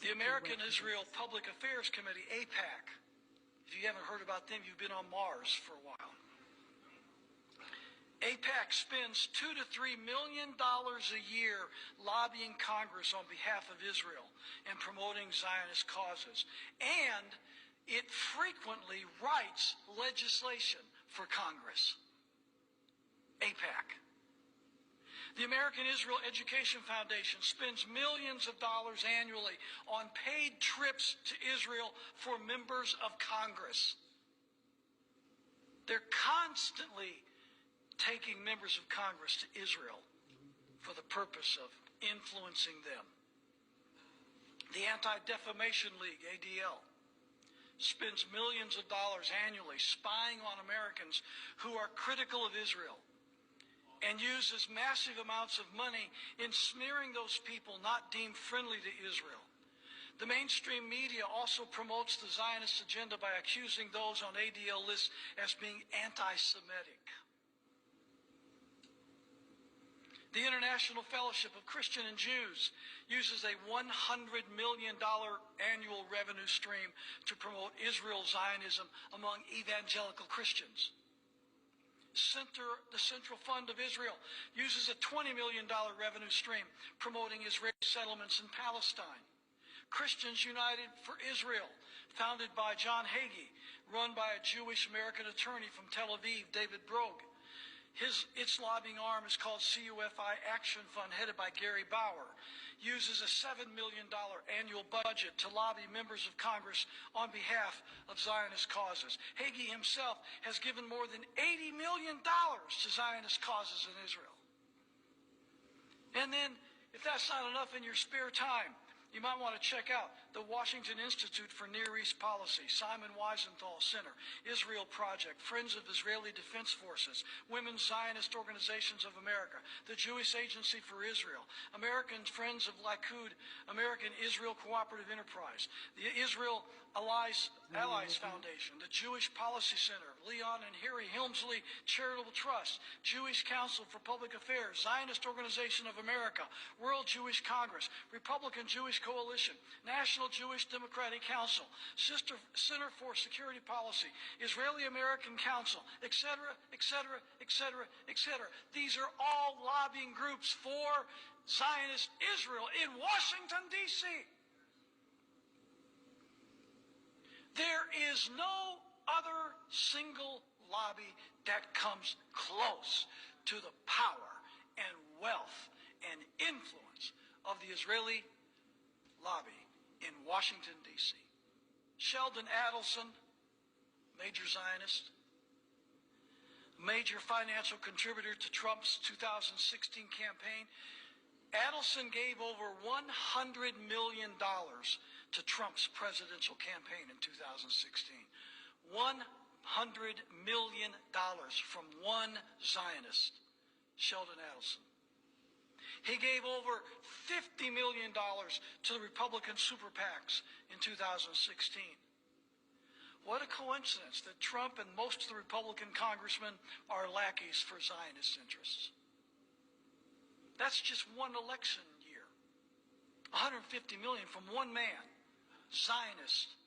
The American Israel Public Affairs Committee, AIPAC. If you haven't heard about them, you've been on Mars for a while. AIPAC spends $2 to $3 million a year lobbying Congress on behalf of Israel and promoting Zionist causes. And it frequently writes legislation for Congress. AIPAC. The American Israel Education Foundation spends millions of dollars annually on paid trips to Israel for members of Congress. They're constantly taking members of Congress to Israel for the purpose of influencing them. The Anti-Defamation League, ADL, spends millions of dollars annually spying on Americans who are critical of Israel and uses massive amounts of money in smearing those people not deemed friendly to Israel. The mainstream media also promotes the Zionist agenda by accusing those on ADL lists as being anti-Semitic. The International Fellowship of Christian and Jews uses a $100 million annual revenue stream to promote Israel Zionism among evangelical Christians. The Central Fund of Israel uses a $20 million revenue stream promoting Israeli settlements in Palestine. Christians United for Israel, founded by John Hagee, run by a Jewish-American attorney from Tel Aviv, David Brogue. Its lobbying arm is called CUFI Action Fund, headed by Gary Bauer, uses a $7 million annual budget to lobby members of Congress on behalf of Zionist causes. Hagee himself has given more than $80 million to Zionist causes in Israel. And then, if that's not enough, in your spare time, you might want to check out the Washington Institute for Near East Policy, Simon Wiesenthal Center, Israel Project, Friends of Israeli Defense Forces, Women's Zionist Organizations of America, the Jewish Agency for Israel, American Friends of Likud, American Israel Cooperative Enterprise, the Israel Allies Foundation, the Jewish Policy Center, Leon and Harry Helmsley Charitable Trust, Jewish Council for Public Affairs, Zionist Organization of America, World Jewish Congress, Republican Jewish Coalition, National Jewish Democratic Council, Center for Security Policy, Israeli American Council, etc., etc., etc., etc. These are all lobbying groups for Zionist Israel in Washington, D.C. There is no other single lobby that comes close to the power and wealth and influence of the Israeli lobby in Washington, D.C. Sheldon Adelson, major Zionist, major financial contributor to Trump's 2016 campaign. Adelson gave over $100 million to Trump's presidential campaign in 2016. $100 million from one Zionist, Sheldon Adelson. He gave over $50 million to the Republican super PACs in 2016. What a coincidence that Trump and most of the Republican congressmen are lackeys for Zionist interests. That's just one election year. $150 million from one man, Zionist,